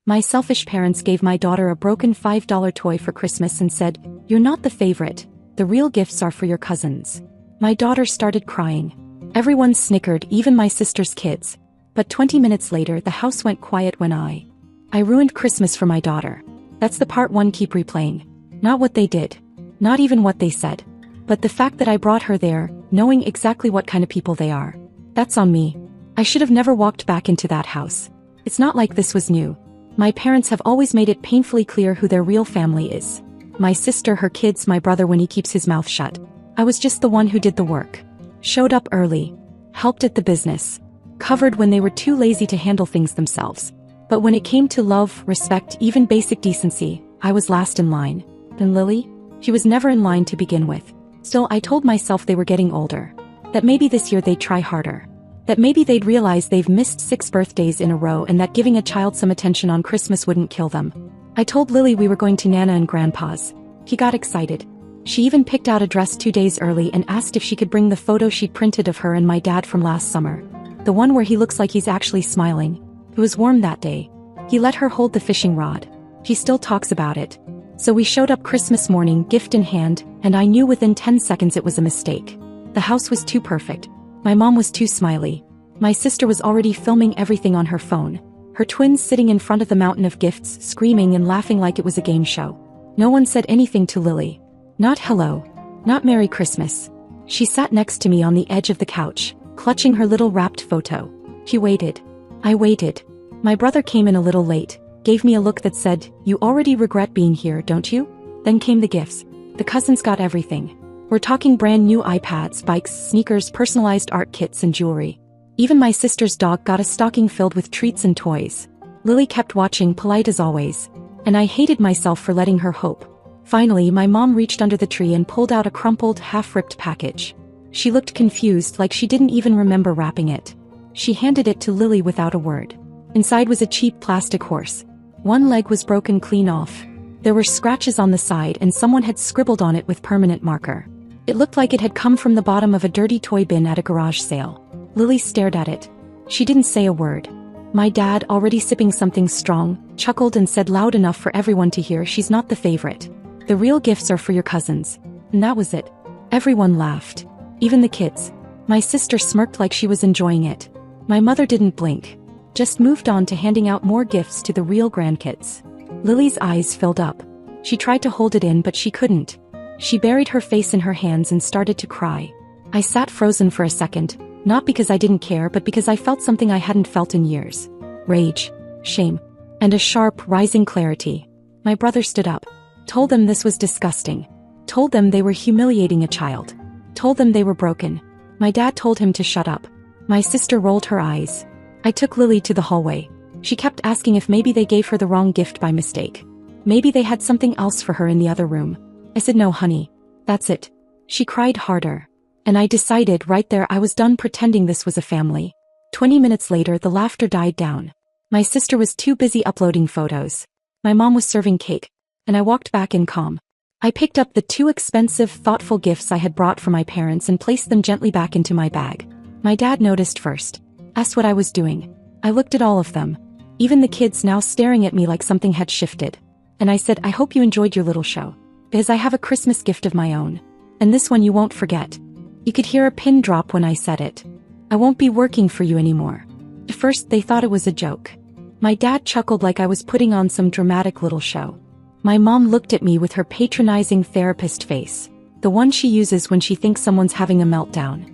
My selfish parents gave my daughter a broken $5 toy for Christmas and said, "You're not the favorite. The real gifts are for your cousins." My daughter started crying. Everyone snickered, even my sister's kids. But 20 minutes later the house went quiet when I ruined Christmas for my daughter. That's the part one keep replaying. Not what they did. Not even what they said. But the fact that I brought her there, knowing exactly what kind of people they are. That's on me. I should have never walked back into that house. It's not like this was new. My parents have always made it painfully clear who their real family is. My sister, her kids, my brother when he keeps his mouth shut. I was just the one who did the work. Showed up early. Helped at the business. Covered when they were too lazy to handle things themselves. But when it came to love, respect, even basic decency, I was last in line. And Lily? She was never in line to begin with. Still, I told myself they were getting older. That maybe this year they'd try harder. That maybe they'd realize they've missed 6 birthdays in a row and that giving a child some attention on Christmas wouldn't kill them. I told Lily we were going to Nana and Grandpa's. He got excited. She even picked out a dress 2 days early and asked if she could bring the photo she'd printed of her and my dad from last summer. The one where he looks like he's actually smiling. It was warm that day. He let her hold the fishing rod. She still talks about it. So we showed up Christmas morning, gift in hand, and I knew within 10 seconds it was a mistake. The house was too perfect. My mom was too smiley. My sister was already filming everything on her phone. Her twins sitting in front of the mountain of gifts, screaming and laughing like it was a game show. No one said anything to Lily. Not hello. Not Merry Christmas. She sat next to me on the edge of the couch, clutching her little wrapped photo. She waited. I waited. My brother came in a little late, gave me a look that said, "You already regret being here, don't you?" Then came the gifts. The cousins got everything. We're talking brand new iPads, bikes, sneakers, personalized art kits and jewelry. Even my sister's dog got a stocking filled with treats and toys. Lily kept watching, polite as always. And I hated myself for letting her hope. Finally, my mom reached under the tree and pulled out a crumpled, half-ripped package. She looked confused, like she didn't even remember wrapping it. She handed it to Lily without a word. Inside was a cheap plastic horse. One leg was broken clean off. There were scratches on the side and someone had scribbled on it with permanent marker. It looked like it had come from the bottom of a dirty toy bin at a garage sale. Lily stared at it. She didn't say a word. My dad, already sipping something strong, chuckled and said loud enough for everyone to hear, "She's not the favorite. The real gifts are for your cousins." And that was it. Everyone laughed. Even the kids. My sister smirked like she was enjoying it. My mother didn't blink. Just moved on to handing out more gifts to the real grandkids. Lily's eyes filled up. She tried to hold it in but she couldn't. She buried her face in her hands and started to cry. I sat frozen for a second, not because I didn't care but because I felt something I hadn't felt in years. Rage, shame, and a sharp, rising clarity. My brother stood up. Told them this was disgusting. Told them they were humiliating a child. Told them they were broken. My dad told him to shut up. My sister rolled her eyes. I took Lily to the hallway. She kept asking if maybe they gave her the wrong gift by mistake. Maybe they had something else for her in the other room. I said, "No, honey. That's it." She cried harder. And I decided right there I was done pretending this was a family. 20 minutes later the laughter died down. My sister was too busy uploading photos. My mom was serving cake. And I walked back in calm. I picked up the 2 expensive, thoughtful gifts I had brought for my parents and placed them gently back into my bag. My dad noticed first. Asked what I was doing. I looked at all of them. Even the kids now staring at me like something had shifted. And I said, "I hope you enjoyed your little show. Because I have a Christmas gift of my own. And this one you won't forget." You could hear a pin drop when I said it. "I won't be working for you anymore." At first they thought it was a joke. My dad chuckled like I was putting on some dramatic little show. My mom looked at me with her patronizing therapist face. The one she uses when she thinks someone's having a meltdown.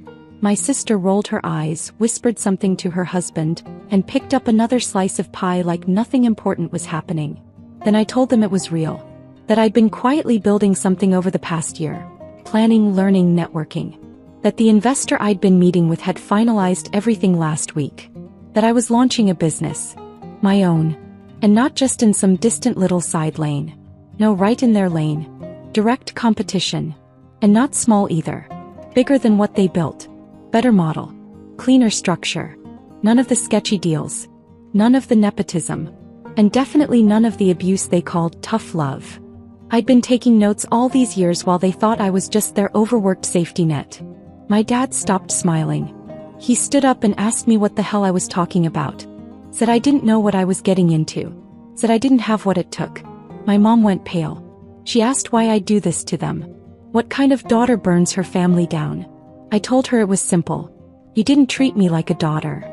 My sister rolled her eyes, whispered something to her husband, and picked up another slice of pie like nothing important was happening. Then I told them it was real. That I'd been quietly building something over the past year. Planning, learning, networking. That the investor I'd been meeting with had finalized everything last week. That I was launching a business. My own. And not just in some distant little side lane. No, right in their lane. Direct competition. And not small either. Bigger than what they built. Better model. Cleaner structure. None of the sketchy deals. None of the nepotism. And definitely none of the abuse they called tough love. I'd been taking notes all these years while they thought I was just their overworked safety net. My dad stopped smiling. He stood up and asked me what the hell I was talking about. Said I didn't know what I was getting into. said I didn't have what it took. My mom went pale. She asked why I'd do this to them. What kind of daughter burns her family down? I told her it was simple. You didn't treat me like a daughter.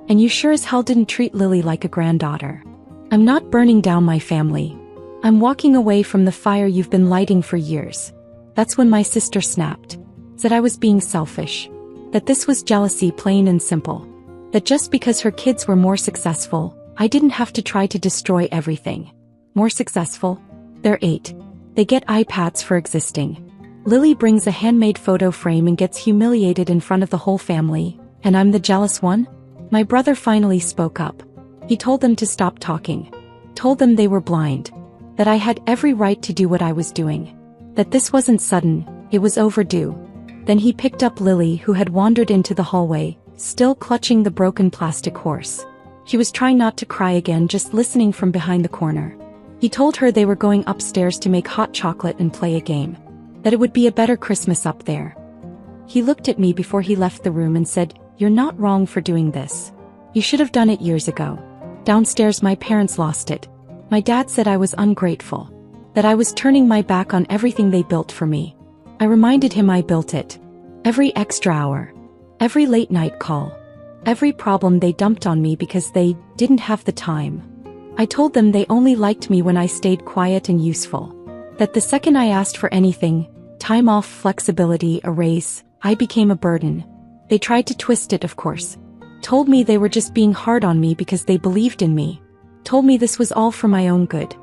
And you sure as hell didn't treat Lily like a granddaughter. I'm not burning down my family. I'm walking away from the fire you've been lighting for years. That's when my sister snapped. Said I was being selfish. That this was jealousy, plain and simple. That just because her kids were more successful, I didn't have to try to destroy everything. More successful? They're 8. They get iPads for existing. Lily brings a handmade photo frame and gets humiliated in front of the whole family, and I'm the jealous one? My brother finally spoke up. He told them to stop talking. Told them they were blind. That I had every right to do what I was doing. That this wasn't sudden, it was overdue. Then he picked up Lily, who had wandered into the hallway, still clutching the broken plastic horse. She was trying not to cry again, just listening from behind the corner. He told her they were going upstairs to make hot chocolate and play a game. That it would be a better Christmas up there. He looked at me before he left the room and said, "You're not wrong for doing this. You should have done it years ago." Downstairs my parents lost it. My dad said I was ungrateful. That I was turning my back on everything they built for me. I reminded him I built it. Every extra hour. Every late night call. Every problem they dumped on me because they didn't have the time. I told them they only liked me when I stayed quiet and useful. That the second I asked for anything, time off, flexibility, a raise, I became a burden. They tried to twist it, of course. Told me they were just being hard on me because they believed in me. Told me this was all for my own good.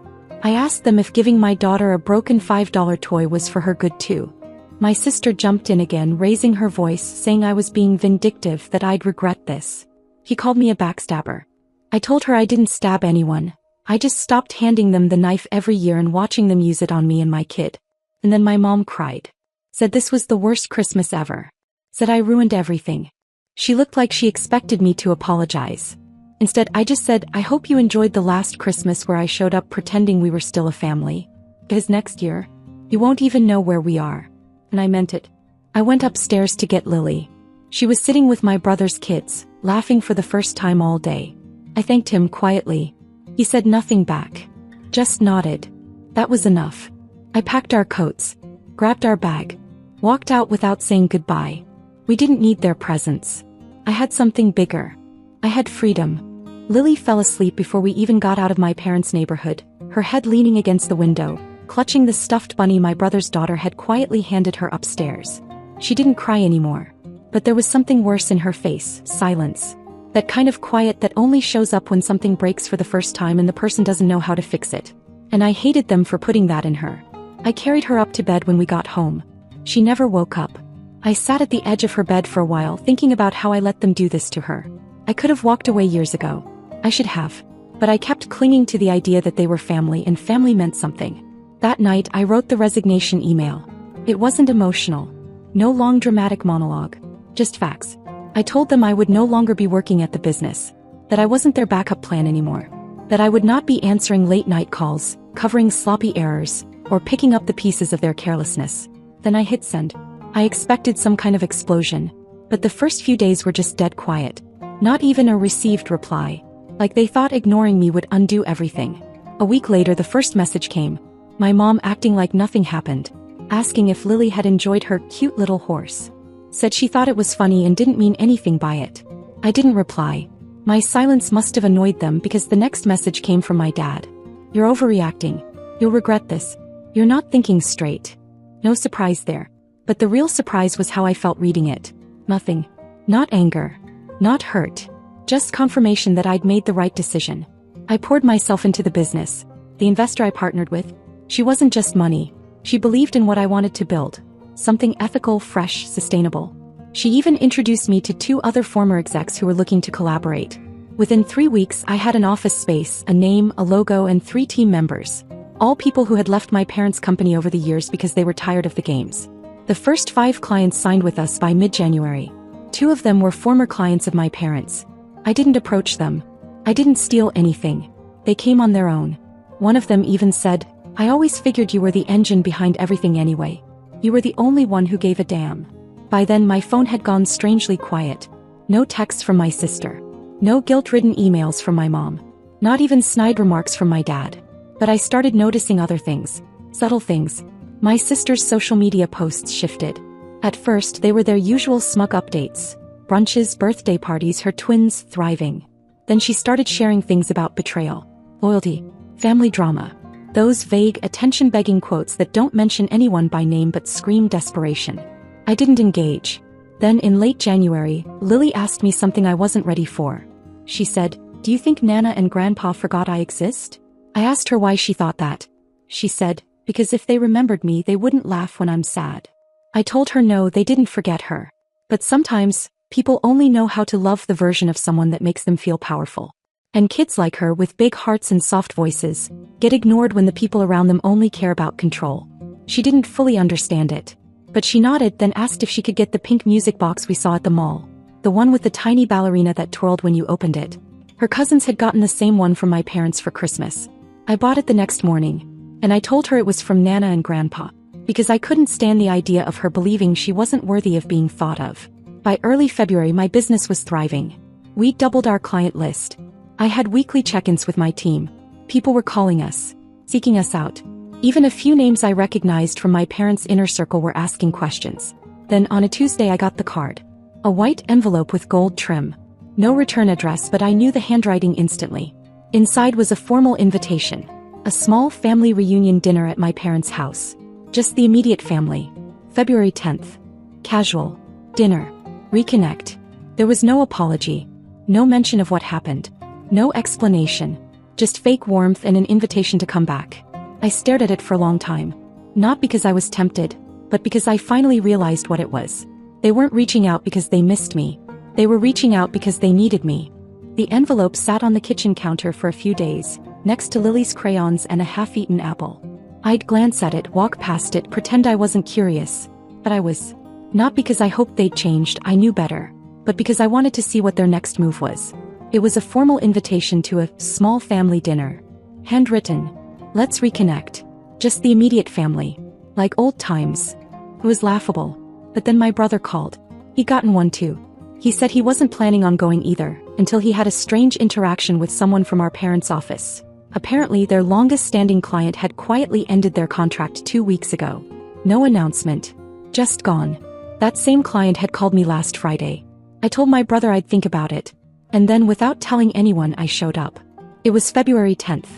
I asked them if giving my daughter a broken $5 toy was for her good too. My sister jumped in again, raising her voice, saying I was being vindictive, that I'd regret this. He called me a backstabber. I told her I didn't stab anyone. I just stopped handing them the knife every year and watching them use it on me and my kid. And then my mom cried. Said this was the worst Christmas ever. Said I ruined everything. She looked like she expected me to apologize. Instead, I just said, I hope you enjoyed the last Christmas where I showed up pretending we were still a family. Because next year, you won't even know where we are. And I meant it. I went upstairs to get Lily. She was sitting with my brother's kids, laughing for the first time all day. I thanked him quietly. He said nothing back. Just nodded. That was enough. I packed our coats, grabbed our bag, walked out without saying goodbye. We didn't need their presents. I had something bigger. I had freedom. Lily fell asleep before we even got out of my parents' neighborhood, her head leaning against the window, clutching the stuffed bunny my brother's daughter had quietly handed her upstairs. She didn't cry anymore. But there was something worse in her face, silence. That kind of quiet that only shows up when something breaks for the first time and the person doesn't know how to fix it. And I hated them for putting that in her. I carried her up to bed when we got home. She never woke up. I sat at the edge of her bed for a while thinking about how I let them do this to her. I could have walked away years ago. I should have. But I kept clinging to the idea that they were family and family meant something. That night I wrote the resignation email. It wasn't emotional. No long dramatic monologue. Just facts. I told them I would no longer be working at the business. That I wasn't their backup plan anymore. That I would not be answering late night calls, covering sloppy errors, or picking up the pieces of their carelessness. Then I hit send. I expected some kind of explosion. But the first few days were just dead quiet. Not even a received reply. Like they thought ignoring me would undo everything. A week later the first message came. My mom acting like nothing happened. Asking if Lily had enjoyed her cute little horse. Said she thought it was funny and didn't mean anything by it. I didn't reply. My silence must have annoyed them because the next message came from my dad. You're overreacting. You'll regret this. You're not thinking straight. No surprise there. But the real surprise was how I felt reading it. Nothing. Not anger. Not hurt. Just confirmation that I'd made the right decision. I poured myself into the business. The investor I partnered with. She wasn't just money. She believed in what I wanted to build. Something ethical, fresh, sustainable. She even introduced me to 2 other former execs who were looking to collaborate. Within 3 weeks I had an office space, a name, a logo, and 3 team members. All people who had left my parents' company over the years because they were tired of the games. The first 5 clients signed with us by mid-January. 2 of them were former clients of my parents. I didn't approach them. I didn't steal anything. They came on their own. One of them even said, I always figured you were the engine behind everything anyway. You were the only one who gave a damn. By then my phone had gone strangely quiet. No texts from my sister. No guilt-ridden emails from my mom. Not even snide remarks from my dad. But I started noticing other things. Subtle things. My sister's social media posts shifted. At first, they were their usual smug updates. Brunches, birthday parties, her twins thriving. Then she started sharing things about betrayal, loyalty, family drama. Those vague, attention-begging quotes that don't mention anyone by name but scream desperation. I didn't engage. Then in late January, Lily asked me something I wasn't ready for. She said, "Do you think Nana and Grandpa forgot I exist?" I asked her why she thought that. She said, "Because if they remembered me, they wouldn't laugh when I'm sad." I told her no, they didn't forget her. But sometimes, people only know how to love the version of someone that makes them feel powerful. And kids like her with big hearts and soft voices get ignored when the people around them only care about control. She didn't fully understand it. But she nodded, then asked if she could get the pink music box we saw at the mall. The one with the tiny ballerina that twirled when you opened it. Her cousins had gotten the same one from my parents for Christmas. I bought it the next morning. And I told her it was from Nana and Grandpa. Because I couldn't stand the idea of her believing she wasn't worthy of being thought of. By early February, my business was thriving. We doubled our client list. I had weekly check-ins with my team. People were calling us, seeking us out. Even a few names I recognized from my parents' inner circle were asking questions. Then on a Tuesday I got the card. A white envelope with gold trim. No return address, but I knew the handwriting instantly. Inside was a formal invitation. A small family reunion dinner at my parents' house. Just the immediate family. February 10th. Casual. Dinner. Reconnect. There was no apology. No mention of what happened. No explanation. Just fake warmth and an invitation to come back. I stared at it for a long time. Not because I was tempted, but because I finally realized what it was. They weren't reaching out because they missed me. They were reaching out because they needed me. The envelope sat on the kitchen counter for a few days, next to Lily's crayons and a half-eaten apple. I'd glance at it, walk past it, pretend I wasn't curious. But I was. Not because I hoped they'd changed, I knew better. But because I wanted to see what their next move was. It was a formal invitation to a small family dinner. Handwritten. Let's reconnect. Just the immediate family. Like old times. It was laughable. But then my brother called. He'd gotten one too. He said he wasn't planning on going either, until he had a strange interaction with someone from our parents' office. Apparently, their longest-standing client had quietly ended their contract 2 weeks ago. No announcement. Just gone. That same client had called me last Friday. I told my brother I'd think about it. And then without telling anyone, I showed up. It was February 10th.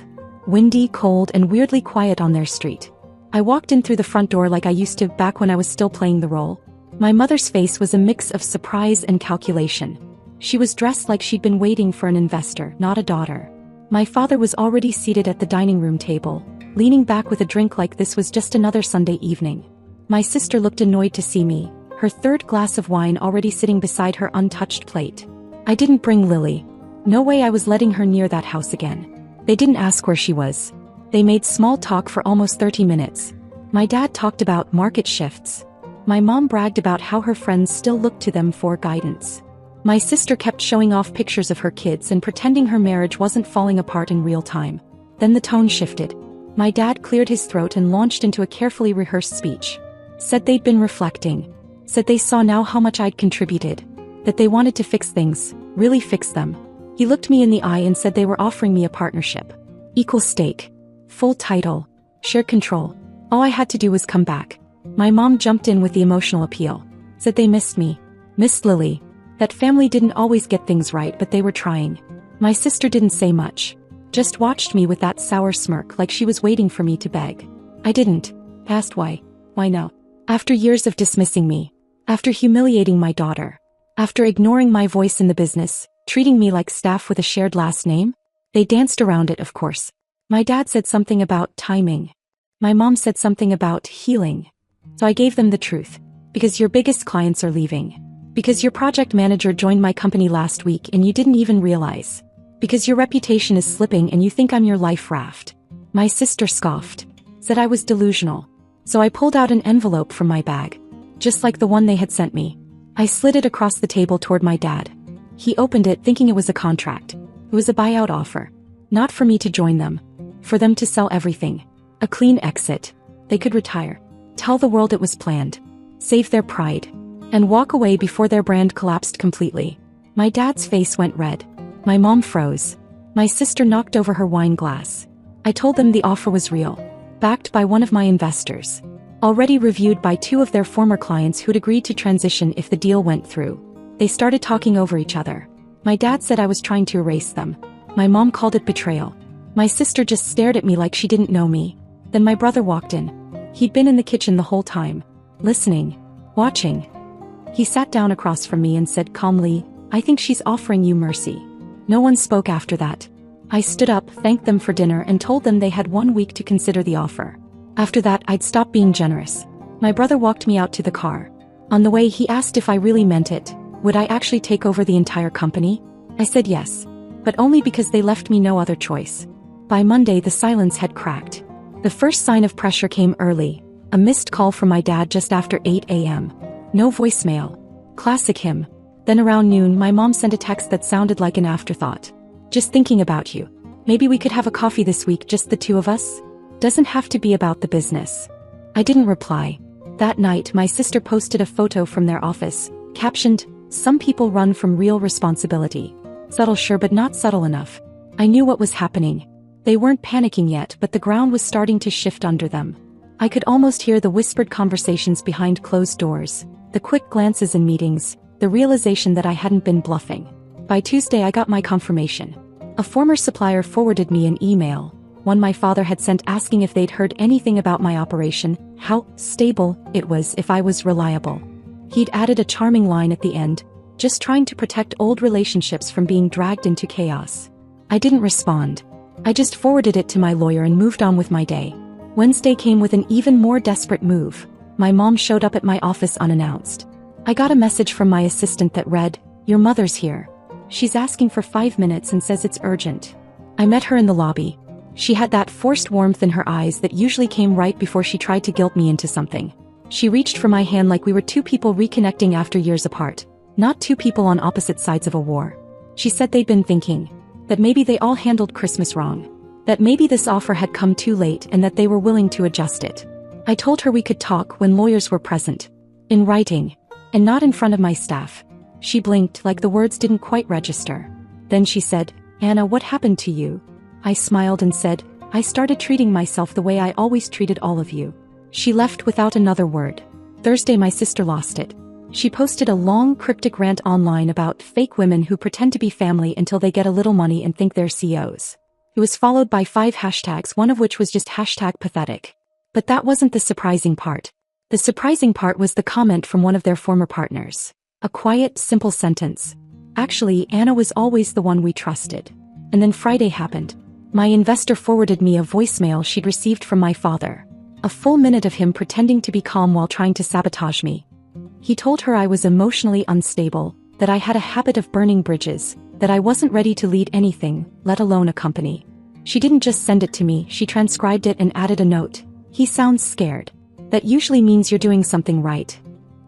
Windy, cold, and weirdly quiet on their street. I walked in through the front door like I used to back when I was still playing the role. My mother's face was a mix of surprise and calculation. She was dressed like she'd been waiting for an investor, not a daughter. My father was already seated at the dining room table, leaning back with a drink like this was just another Sunday evening. My sister looked annoyed to see me, her third glass of wine already sitting beside her untouched plate. I didn't bring Lily. No way I was letting her near that house again. They didn't ask where she was. They made small talk for almost 30 minutes. My dad talked about market shifts. My mom bragged about how her friends still looked to them for guidance. My sister kept showing off pictures of her kids and pretending her marriage wasn't falling apart in real time. Then the tone shifted. My dad cleared his throat and launched into a carefully rehearsed speech. Said they'd been reflecting. Said they saw now how much I'd contributed. That they wanted to fix things, really fix them. He looked me in the eye and said they were offering me a partnership. Equal stake. Full title. Shared control. All I had to do was come back. My mom jumped in with the emotional appeal. Said they missed me. Missed Lily. That family didn't always get things right, but they were trying. My sister didn't say much. Just watched me with that sour smirk like she was waiting for me to beg. I didn't. Asked why. Why no? After years of dismissing me. After humiliating my daughter. After ignoring my voice in the business, treating me like staff with a shared last name? They danced around it, of course. My dad said something about timing. My mom said something about healing. So I gave them the truth. Because your biggest clients are leaving. Because your project manager joined my company last week and you didn't even realize. Because your reputation is slipping and you think I'm your life raft. My sister scoffed. Said I was delusional. So I pulled out an envelope from my bag. Just like the one they had sent me. I slid it across the table toward my dad. He opened it thinking it was a contract. It was a buyout offer. Not for me to join them. For them to sell everything. A clean exit. They could retire. Tell the world it was planned. Save their pride. And walk away before their brand collapsed completely. My dad's face went red. My mom froze. My sister knocked over her wine glass. I told them the offer was real, backed by one of my investors, already reviewed by two of their former clients who'd agreed to transition if the deal went through. They started talking over each other. My dad said I was trying to erase them. My mom called it betrayal. My sister just stared at me like she didn't know me. Then my brother walked in. He'd been in the kitchen the whole time, listening, watching. He sat down across from me and said calmly, "I think she's offering you mercy." No one spoke after that. I stood up, thanked them for dinner, and told them they had 1 week to consider the offer. After that, I'd stop being generous. My brother walked me out to the car. On the way, he asked if I really meant it. Would I actually take over the entire company? I said yes, but only because they left me no other choice. By Monday, the silence had cracked. The first sign of pressure came early, a missed call from my dad just after 8 a.m. No voicemail. Classic him. Then around noon, my mom sent a text that sounded like an afterthought. "Just thinking about you. Maybe we could have a coffee this week, just the two of us? Doesn't have to be about the business." I didn't reply. That night, my sister posted a photo from their office, captioned, "Some people run from real responsibility." Subtle, sure, but not subtle enough. I knew what was happening. They weren't panicking yet, but the ground was starting to shift under them. I could almost hear the whispered conversations behind closed doors, the quick glances in meetings, the realization that I hadn't been bluffing. By Tuesday, I got my confirmation. A former supplier forwarded me an email, one my father had sent, asking if they'd heard anything about my operation, how stable it was, if I was reliable. He'd added a charming line at the end, "Just trying to protect old relationships from being dragged into chaos." I didn't respond. I just forwarded it to my lawyer and moved on with my day. Wednesday came with an even more desperate move. My mom showed up at my office unannounced. I got a message from my assistant that read, "Your mother's here. She's asking for 5 minutes and says it's urgent." I met her in the lobby. She had that forced warmth in her eyes that usually came right before she tried to guilt me into something. She reached for my hand like we were two people reconnecting after years apart, not two people on opposite sides of a war. She said they'd been thinking that maybe they all handled Christmas wrong, that maybe this offer had come too late and that they were willing to adjust it. I told her we could talk when lawyers were present, in writing, and not in front of my staff. She blinked like the words didn't quite register. Then she said, "Anna, what happened to you?" I smiled and said, "I started treating myself the way I always treated all of you." She left without another word. Thursday, my sister lost it. She posted a long, cryptic rant online about fake women who pretend to be family until they get a little money and think they're CEOs. It was followed by 5 hashtags, one of which was just #pathetic. But that wasn't the surprising part. The surprising part was the comment from one of their former partners. A quiet, simple sentence. "Actually, Anna was always the one we trusted." And then Friday happened. My investor forwarded me a voicemail she'd received from my father. A full minute of him pretending to be calm while trying to sabotage me. He told her I was emotionally unstable, that I had a habit of burning bridges, that I wasn't ready to lead anything, let alone a company. She didn't just send it to me, she transcribed it and added a note. "He sounds scared. That usually means you're doing something right."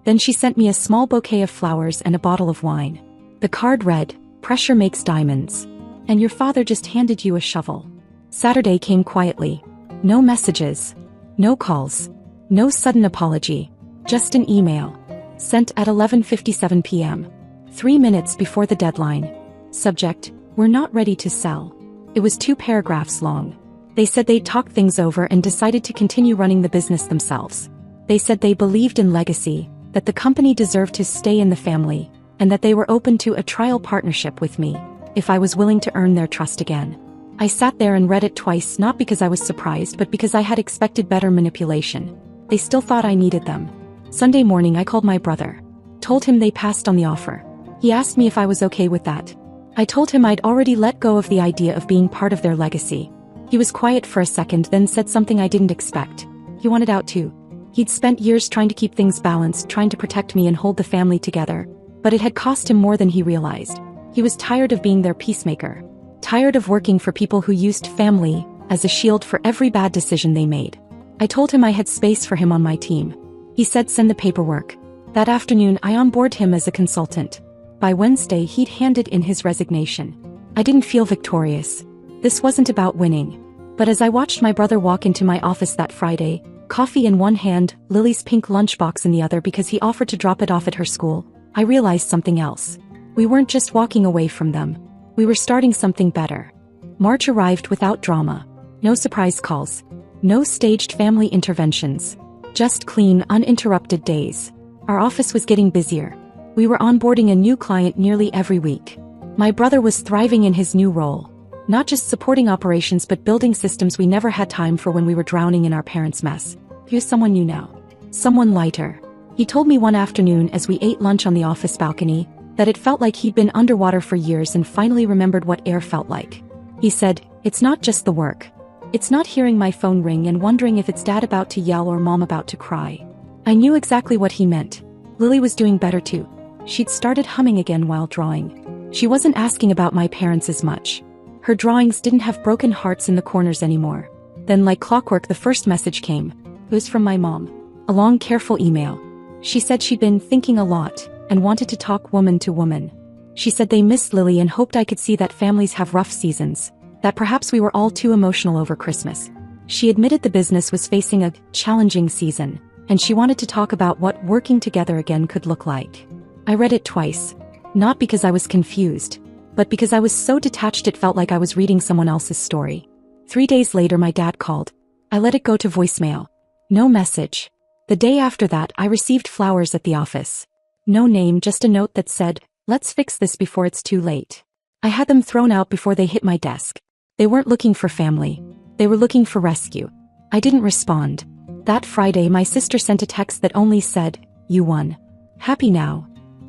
Then she sent me a small bouquet of flowers and a bottle of wine. The card read, "Pressure makes diamonds. And your father just handed you a shovel." Saturday came quietly. No messages. No calls. No sudden apology. Just an email. Sent at 11:57 p.m. 3 minutes before the deadline. Subject, "We're not ready to sell." It was 2 paragraphs long. They said they'd talked things over and decided to continue running the business themselves. They said they believed in legacy, that the company deserved to stay in the family, and that they were open to a trial partnership with me, if I was willing to earn their trust again. I sat there and read it twice, not because I was surprised but because I had expected better manipulation. They still thought I needed them. Sunday morning I called my brother. Told him they passed on the offer. He asked me if I was okay with that. I told him I'd already let go of the idea of being part of their legacy. He was quiet for a second, then said something I didn't expect. He wanted out too. He'd spent years trying to keep things balanced, trying to protect me and hold the family together, but it had cost him more than he realized. He was tired of being their peacemaker. Tired of working for people who used family as a shield for every bad decision they made. I told him I had space for him on my team. He said send the paperwork. That afternoon I onboarded him as a consultant. By Wednesday he'd handed in his resignation. I didn't feel victorious. This wasn't about winning. But as I watched my brother walk into my office that Friday, coffee in one hand, Lily's pink lunchbox in the other because he offered to drop it off at her school, I realized something else. We weren't just walking away from them. We were starting something better. March arrived without drama. No surprise calls. No staged family interventions. Just clean, uninterrupted days. Our office was getting busier. We were onboarding a new client nearly every week. My brother was thriving in his new role. Not just supporting operations but building systems we never had time for when we were drowning in our parents' mess. He was someone you know. Someone lighter. He told me one afternoon as we ate lunch on the office balcony that it felt like he'd been underwater for years and finally remembered what air felt like. He said, "It's not just the work. It's not hearing my phone ring and wondering if it's dad about to yell or mom about to cry." I knew exactly what he meant. Lily was doing better too. She'd started humming again while drawing. She wasn't asking about my parents as much. Her drawings didn't have broken hearts in the corners anymore. Then like clockwork the first message came. It was from my mom. A long careful email. She said she'd been thinking a lot and wanted to talk woman to woman. She said they missed Lily and hoped I could see that families have rough seasons, that perhaps we were all too emotional over Christmas. She admitted the business was facing a challenging season, and she wanted to talk about what working together again could look like. I read it twice. Not because I was confused, but because I was so detached it felt like I was reading someone else's story. 3 days later my dad called. I let it go to voicemail. No message. The day after that I received flowers at the office. No name, just a note that said, "Let's fix this before it's too late." I had them thrown out before they hit my desk. They weren't looking for family. They were looking for rescue. I didn't respond. That Friday my sister sent a text that only said, "You won. Happy now."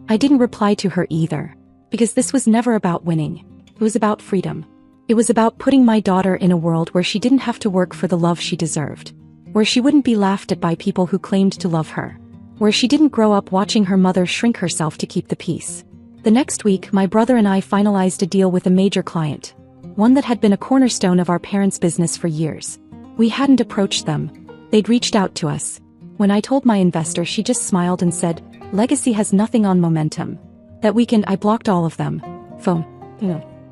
I didn't reply to her either. Because this was never about winning. It was about freedom. It was about putting my daughter in a world where she didn't have to work for the love she deserved. Where she wouldn't be laughed at by people who claimed to love her. Where she didn't grow up watching her mother shrink herself to keep the peace. The next week my brother and I finalized a deal with a major client. One that had been a cornerstone of our parents' business for years. We hadn't approached them. They'd reached out to us. When I told my investor she just smiled and said, "Legacy has nothing on momentum." That weekend I blocked all of them. Phone.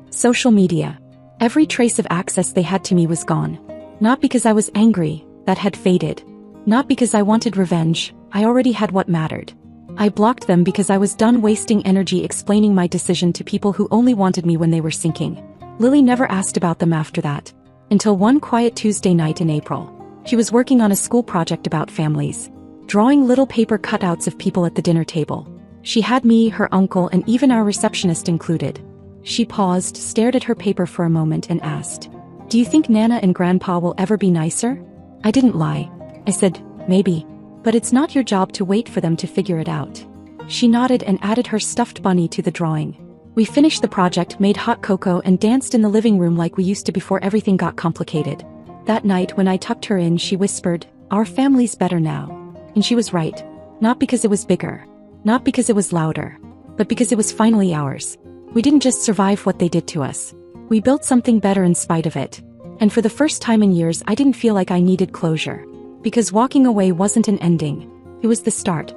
Social media. Every trace of access they had to me was gone. Not because I was angry, that had faded. Not because I wanted revenge, I already had what mattered. I blocked them because I was done wasting energy explaining my decision to people who only wanted me when they were sinking. Lily never asked about them after that. Until one quiet Tuesday night in April. She was working on a school project about families. Drawing little paper cutouts of people at the dinner table. She had me, her uncle, and even our receptionist included. She paused, stared at her paper for a moment and asked, "Do you think Nana and Grandpa will ever be nicer?" I didn't lie. I said, "Maybe. But it's not your job to wait for them to figure it out." She nodded and added her stuffed bunny to the drawing. We finished the project, made hot cocoa and danced in the living room like we used to before everything got complicated. That night when I tucked her in she whispered, "Our family's better now." And she was right. Not because it was bigger. Not because it was louder. But because it was finally ours. We didn't just survive what they did to us. We built something better in spite of it. And for the first time in years I didn't feel like I needed closure. Because walking away wasn't an ending. It was the start.